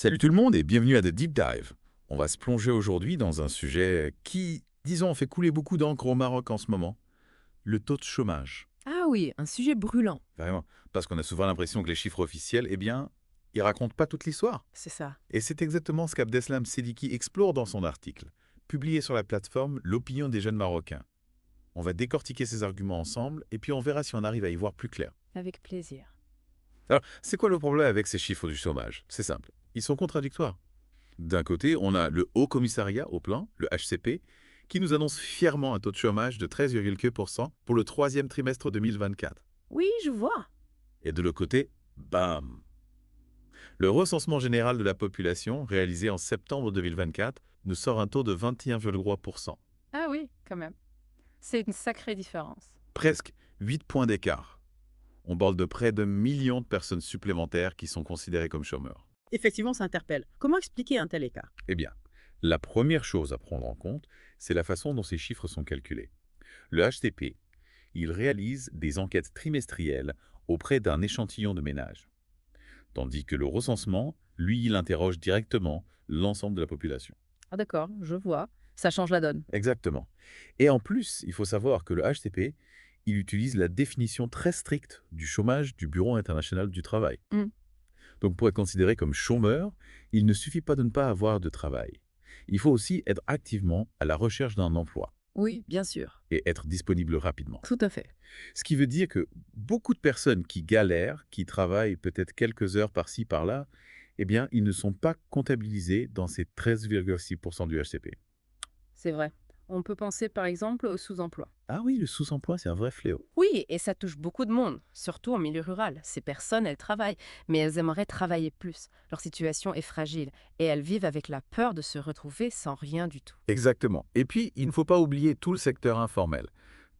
Salut tout le monde et bienvenue à The Deep Dive. On va se plonger aujourd'hui dans un sujet qui, disons, fait couler beaucoup d'encre au Maroc en ce moment, le taux de chômage. Ah oui, un sujet brûlant, Vraiment, parce qu'on a souvent l'impression que les chiffres officiels, ils racontent pas toute l'histoire. c'est ça. Et c'est exactement ce qu'Abdeslam Sediki explore dans son article, publié sur la plateforme L'opinion des jeunes Marocains. On va décortiquer ces arguments ensemble et puis on verra si on arrive à y voir plus clair. Avec plaisir. Alors, c'est quoi le problème avec ces chiffres du chômage? C'est simple, ils sont contradictoires. D'un côté, on a le Haut Commissariat au Plan, le HCP, qui nous annonce fièrement un taux de chômage de 13,2% pour le troisième trimestre 2024. Oui, je vois. Et de l'autre côté, bam! Le recensement général de la population, réalisé en septembre 2024, nous sort un taux de 21,3%. Ah oui, quand même. C'est une sacrée différence. Presque 8 points d'écart. On parle de près de millions de personnes supplémentaires qui sont considérées comme chômeurs. Effectivement, ça interpelle. Comment expliquer un tel écart? Eh bien, la première chose à prendre en compte, c'est la façon dont ces chiffres sont calculés. Le HCP, il réalise des enquêtes trimestrielles auprès d'un échantillon de ménages, tandis que le recensement, lui, il interroge directement l'ensemble de la population. Ah d'accord, je vois. Ça change la donne. Exactement. Et en plus, il faut savoir que le HCP, il utilise la définition très stricte du chômage du Bureau international du travail. Hmm. Donc pour être considéré comme chômeur, il ne suffit pas de ne pas avoir de travail. Il faut aussi être activement à la recherche d'un emploi Oui, bien sûr. et être disponible rapidement. Tout à fait. Ce qui veut dire que beaucoup de personnes qui galèrent, qui travaillent peut-être quelques heures par-ci, par-là, eh bien, ils ne sont pas comptabilisés dans ces 13,6% du HCP. C'est vrai. On peut penser par exemple au sous-emploi. Ah oui, le sous-emploi, c'est un vrai fléau. Oui, et ça touche beaucoup de monde, surtout en milieu rural. Ces personnes, elles travaillent, mais elles aimeraient travailler plus. Leur situation est fragile et elles vivent avec la peur de se retrouver sans rien du tout. Exactement. Et puis, il ne faut pas oublier tout le secteur informel.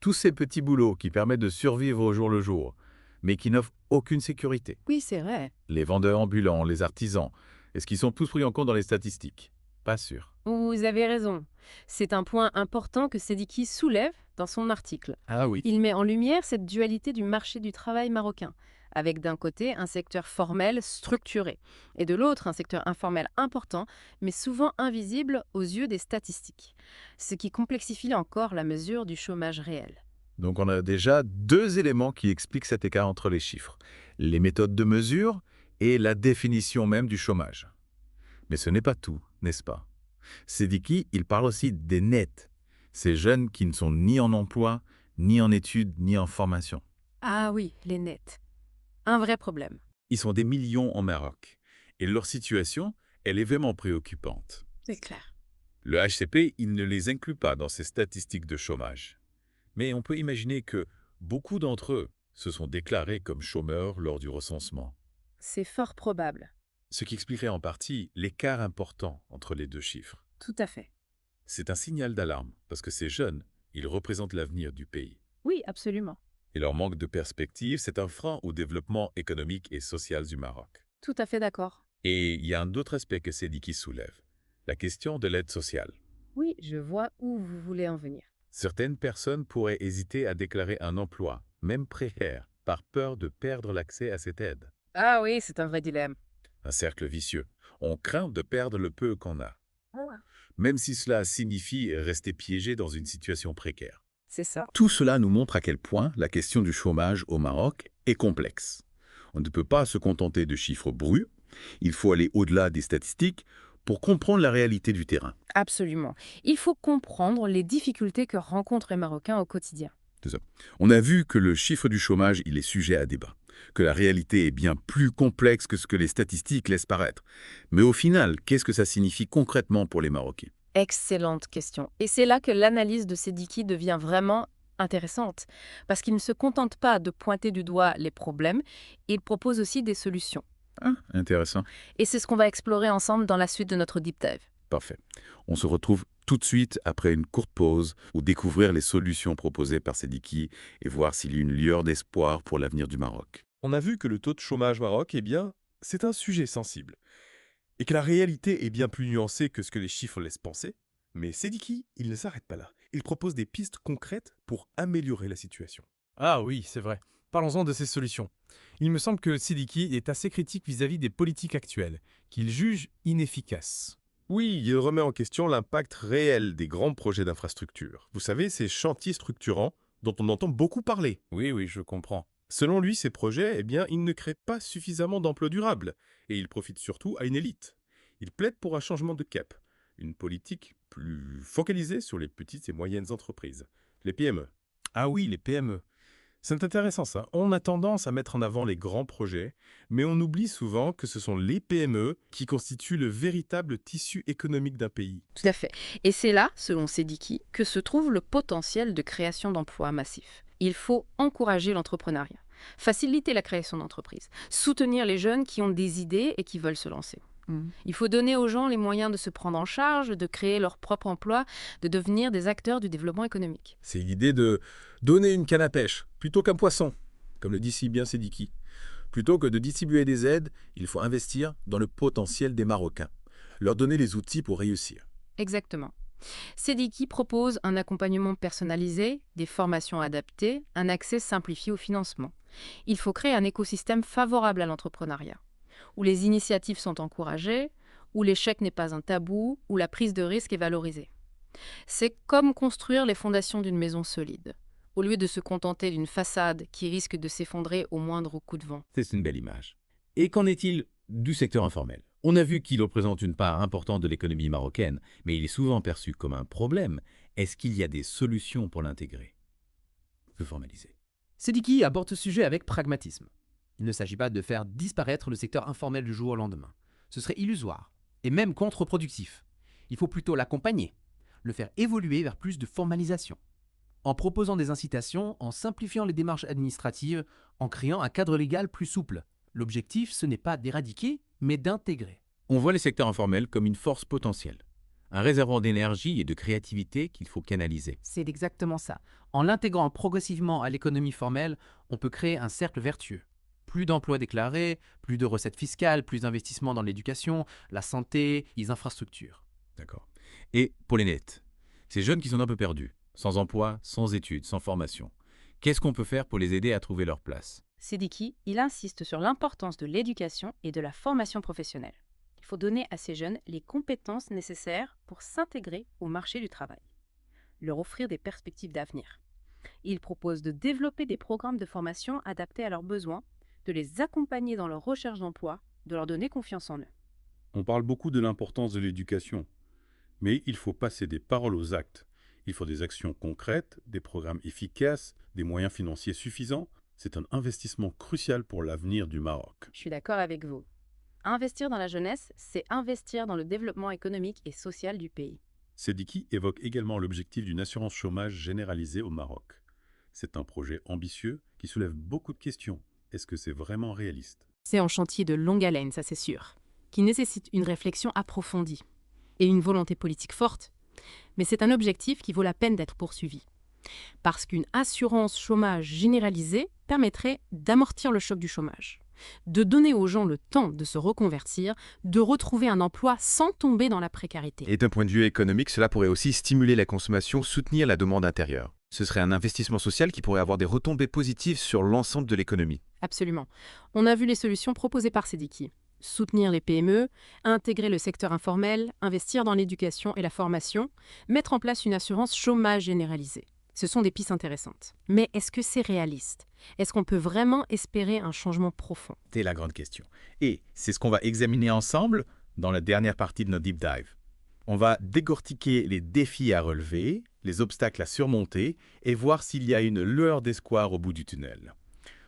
Tous ces petits boulots qui permettent de survivre au jour le jour, mais qui n'offrent aucune sécurité. Oui, c'est vrai. Les vendeurs ambulants, les artisans, est-ce qu'ils sont tous pris en compte dans les statistiques? Pas sûr. Vous avez raison. C'est un point important que Sediki soulève dans son article. Ah oui. Il met en lumière cette dualité du marché du travail marocain, avec d'un côté un secteur formel structuré, et de l'autre un secteur informel important, mais souvent invisible aux yeux des statistiques, ce qui complexifie encore la mesure du chômage réel. Donc on a déjà deux éléments qui expliquent cet écart entre les chiffres. Les méthodes de mesure et la définition même du chômage. Mais ce n'est pas tout, n'est-ce pas? Sediki, il parle aussi des nets, ces jeunes qui ne sont ni en emploi, ni en études, ni en formation. Ah oui, les nets. Un vrai problème. Ils sont des millions en Maroc. Et leur situation, elle est vraiment préoccupante. C'est clair. Le HCP, il ne les inclut pas dans ses statistiques de chômage. Mais on peut imaginer que beaucoup d'entre eux se sont déclarés comme chômeurs lors du recensement. C'est fort probable. Ce qui expliquerait en partie l'écart important entre les deux chiffres. Tout à fait. C'est un signal d'alarme, parce que ces jeunes, ils représentent l'avenir du pays. Oui, absolument. Et leur manque de perspective, c'est un frein au développement économique et social du Maroc. Tout à fait d'accord. Et il y a un autre aspect que Sediki soulève, la question de l'aide sociale. Oui, je vois où vous voulez en venir. Certaines personnes pourraient hésiter à déclarer un emploi, même précaire, par peur de perdre l'accès à cette aide. Ah oui, c'est un vrai dilemme. Un cercle vicieux. On craint de perdre le peu qu'on a, même si cela signifie rester piégé dans une situation précaire. C'est ça. Tout cela nous montre à quel point la question du chômage au Maroc est complexe. On ne peut pas se contenter de chiffres bruts, il faut aller au-delà des statistiques pour comprendre la réalité du terrain. Absolument. Il faut comprendre les difficultés que rencontrent les Marocains au quotidien. C'est ça. On a vu que le chiffre du chômage, il est sujet à débat, que la réalité est bien plus complexe que ce que les statistiques laissent paraître. Mais au final, qu'est-ce que ça signifie concrètement pour les Marocains? Excellente question. Et c'est là que l'analyse de Sediki devient vraiment intéressante, parce qu'il ne se contente pas de pointer du doigt les problèmes, il propose aussi des solutions. Ah, intéressant. Et c'est ce qu'on va explorer ensemble dans la suite de notre deep dive. Parfait. On se retrouve tout de suite après une courte pause pour découvrir les solutions proposées par Sediki et voir s'il y a une lueur d'espoir pour l'avenir du Maroc. On a vu que le taux de chômage Maroc, eh bien, c'est un sujet sensible. Et que la réalité est bien plus nuancée que ce que les chiffres laissent penser. Mais Sediki, il ne s'arrête pas là. Il propose des pistes concrètes pour améliorer la situation. Ah oui, c'est vrai. Parlons-en de ces solutions. Il me semble que Siddiqui est assez critique vis-à-vis des politiques actuelles, qu'il juge inefficaces. Oui, il remet en question l'impact réel des grands projets d'infrastructure. Vous savez, ces chantiers structurants dont on entend beaucoup parler. Oui, je comprends. Selon lui, ces projets, ils ne créent pas suffisamment d'emplois durables et ils profitent surtout à une élite. Il plaide pour un changement de cap, une politique plus focalisée sur les petites et moyennes entreprises, les PME. Ah oui, les PME. C'est intéressant ça. On a tendance à mettre en avant les grands projets, mais on oublie souvent que ce sont les PME qui constituent le véritable tissu économique d'un pays. Tout à fait. Et c'est là, selon Sediki, que se trouve le potentiel de création d'emplois massifs. Il faut encourager l'entrepreneuriat, faciliter la création d'entreprises, soutenir les jeunes qui ont des idées et qui veulent se lancer. Il faut donner aux gens les moyens de se prendre en charge, de créer leur propre emploi, de devenir des acteurs du développement économique. C'est l'idée de donner une canne à pêche plutôt qu'un poisson, comme le dit si bien Sediki. Plutôt que de distribuer des aides, il faut investir dans le potentiel des Marocains, leur donner les outils pour réussir. Exactement. Sediki propose un accompagnement personnalisé, des formations adaptées, un accès simplifié au financement. Il faut créer un écosystème favorable à l'entrepreneuriat, où les initiatives sont encouragées, où l'échec n'est pas un tabou, où la prise de risque est valorisée. C'est comme construire les fondations d'une maison solide, au lieu de se contenter d'une façade qui risque de s'effondrer au moindre coup de vent. C'est une belle image. Et qu'en est-il du secteur informel? On a vu qu'il représente une part importante de l'économie marocaine, mais il est souvent perçu comme un problème. Est-ce qu'il y a des solutions pour l'intégrer? Le formaliser. Sediki aborde ce sujet avec pragmatisme. Il ne s'agit pas de faire disparaître le secteur informel du jour au lendemain. Ce serait illusoire et même contre-productif. Il faut plutôt l'accompagner, le faire évoluer vers plus de formalisation, en proposant des incitations, en simplifiant les démarches administratives, en créant un cadre légal plus souple. L'objectif, ce n'est pas d'éradiquer, mais d'intégrer. On voit les secteurs informels comme une force potentielle, un réservoir d'énergie et de créativité qu'il faut canaliser. C'est exactement ça. En l'intégrant progressivement à l'économie formelle, on peut créer un cercle vertueux. Plus d'emplois déclarés, plus de recettes fiscales, plus d'investissements dans l'éducation, la santé, les infrastructures. D'accord. Et pour les nets, ces jeunes qui sont un peu perdus, sans emploi, sans études, sans formation, qu'est-ce qu'on peut faire pour les aider à trouver leur place? Sediki, il insiste sur l'importance de l'éducation et de la formation professionnelle. Il faut donner à ces jeunes les compétences nécessaires pour s'intégrer au marché du travail, leur offrir des perspectives d'avenir. Il propose de développer des programmes de formation adaptés à leurs besoins, de les accompagner dans leur recherche d'emploi, de leur donner confiance en eux. On parle beaucoup de l'importance de l'éducation, mais il faut passer des paroles aux actes. Il faut des actions concrètes, des programmes efficaces, des moyens financiers suffisants. C'est un investissement crucial pour l'avenir du Maroc. Je suis d'accord avec vous. Investir dans la jeunesse, c'est investir dans le développement économique et social du pays. Sediki évoque également l'objectif d'une assurance chômage généralisée au Maroc. C'est un projet ambitieux qui soulève beaucoup de questions. Est-ce que c'est vraiment réaliste? C'est un chantier de longue haleine, ça c'est sûr, qui nécessite une réflexion approfondie et une volonté politique forte. Mais c'est un objectif qui vaut la peine d'être poursuivi. Parce qu'une assurance chômage généralisée permettrait d'amortir le choc du chômage, de donner aux gens le temps de se reconvertir, de retrouver un emploi sans tomber dans la précarité. Et d'un point de vue économique, cela pourrait aussi stimuler la consommation, soutenir la demande intérieure. Ce serait un investissement social qui pourrait avoir des retombées positives sur l'ensemble de l'économie. Absolument. On a vu les solutions proposées par Sediki. Soutenir les PME, intégrer le secteur informel, investir dans l'éducation et la formation, mettre en place une assurance chômage généralisée. Ce sont des pistes intéressantes. Mais est-ce que c'est réaliste? Est-ce qu'on peut vraiment espérer un changement profond? C'est la grande question. Et c'est ce qu'on va examiner ensemble dans la dernière partie de notre deep dive. On va décortiquer les défis à relever, les obstacles à surmonter et voir s'il y a une lueur d'espoir au bout du tunnel.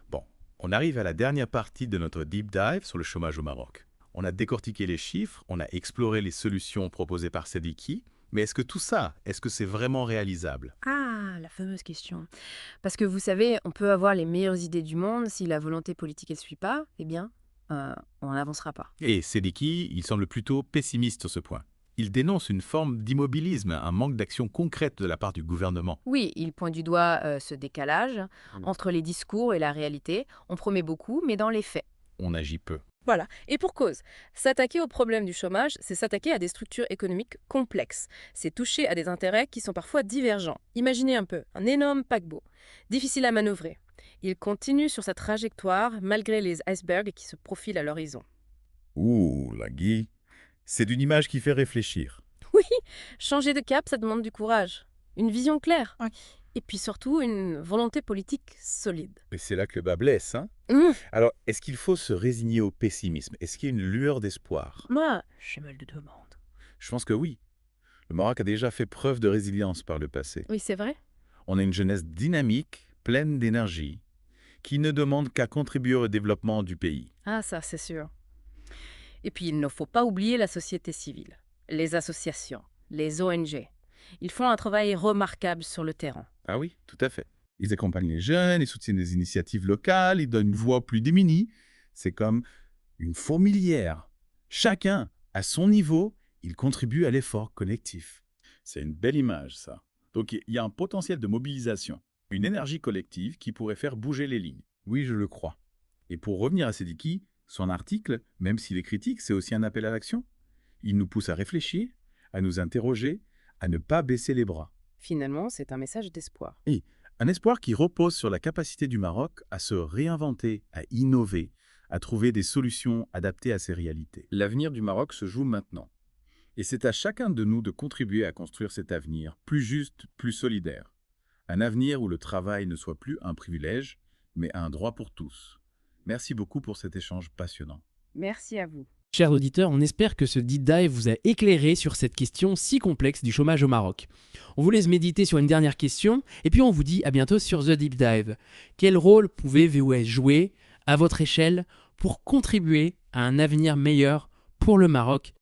Bon, on arrive à la dernière partie de notre deep dive sur le chômage au Maroc. On a décortiqué les chiffres, on a exploré les solutions proposées par Sediki, mais est-ce que tout ça, est-ce que c'est vraiment réalisable? Ah, la fameuse question. Parce que vous savez, on peut avoir les meilleures idées du monde, si la volonté politique ne suit pas, eh bien, on n'avancera pas. Et Sediki, il semble plutôt pessimiste sur ce point. Il dénonce une forme d'immobilisme, un manque d'action concrète de la part du gouvernement. Oui, il pointe du doigt ce décalage entre les discours et la réalité. On promet beaucoup, mais dans les faits. On agit peu. Voilà, et pour cause. S'attaquer au problème du chômage, c'est s'attaquer à des structures économiques complexes. C'est toucher à des intérêts qui sont parfois divergents. Imaginez un peu, un énorme paquebot, difficile à manœuvrer. Il continue sur sa trajectoire malgré les icebergs qui se profilent à l'horizon. Ouh, la Guy, c'est une image qui fait réfléchir. Oui, changer de cap, ça demande du courage, une vision claire, Ouais. et puis surtout une volonté politique solide. Et c'est là que le bas blesse, hein? Mmh. Alors, est-ce qu'il faut se résigner au pessimisme? Est-ce qu'il y a une lueur d'espoir? Moi, j'ai mal de demande. Je pense que oui. Le Maroc a déjà fait preuve de résilience par le passé. Oui, c'est vrai. On a une jeunesse dynamique, pleine d'énergie, qui ne demande qu'à contribuer au développement du pays. Ah, ça, c'est sûr. Et puis, il ne faut pas oublier la société civile, les associations, les ONG. Ils font un travail remarquable sur le terrain. Ah oui, tout à fait. Ils accompagnent les jeunes, ils soutiennent des initiatives locales, ils donnent une voix aux plus démunis. C'est comme une fourmilière. Chacun, à son niveau, il contribue à l'effort collectif. C'est une belle image, ça. Donc il y a un potentiel de mobilisation, une énergie collective qui pourrait faire bouger les lignes. Oui, je le crois. Et pour revenir à Sediki, son article, même s'il est critique, c'est aussi un appel à l'action. Il nous pousse à réfléchir, à nous interroger, à ne pas baisser les bras. Finalement, c'est un message d'espoir. Un espoir qui repose sur la capacité du Maroc à se réinventer, à innover, à trouver des solutions adaptées à ces réalités. L'avenir du Maroc se joue maintenant. Et c'est à chacun de nous de contribuer à construire cet avenir plus juste, plus solidaire. Un avenir où le travail ne soit plus un privilège, mais un droit pour tous. Merci beaucoup pour cet échange passionnant. Merci à vous. Chers auditeurs, on espère que ce deep dive vous a éclairé sur cette question si complexe du chômage au Maroc. On vous laisse méditer sur une dernière question, et puis on vous dit à bientôt sur The Deep Dive. Quel rôle pouvez VOS jouer, à votre échelle, pour contribuer à un avenir meilleur pour le Maroc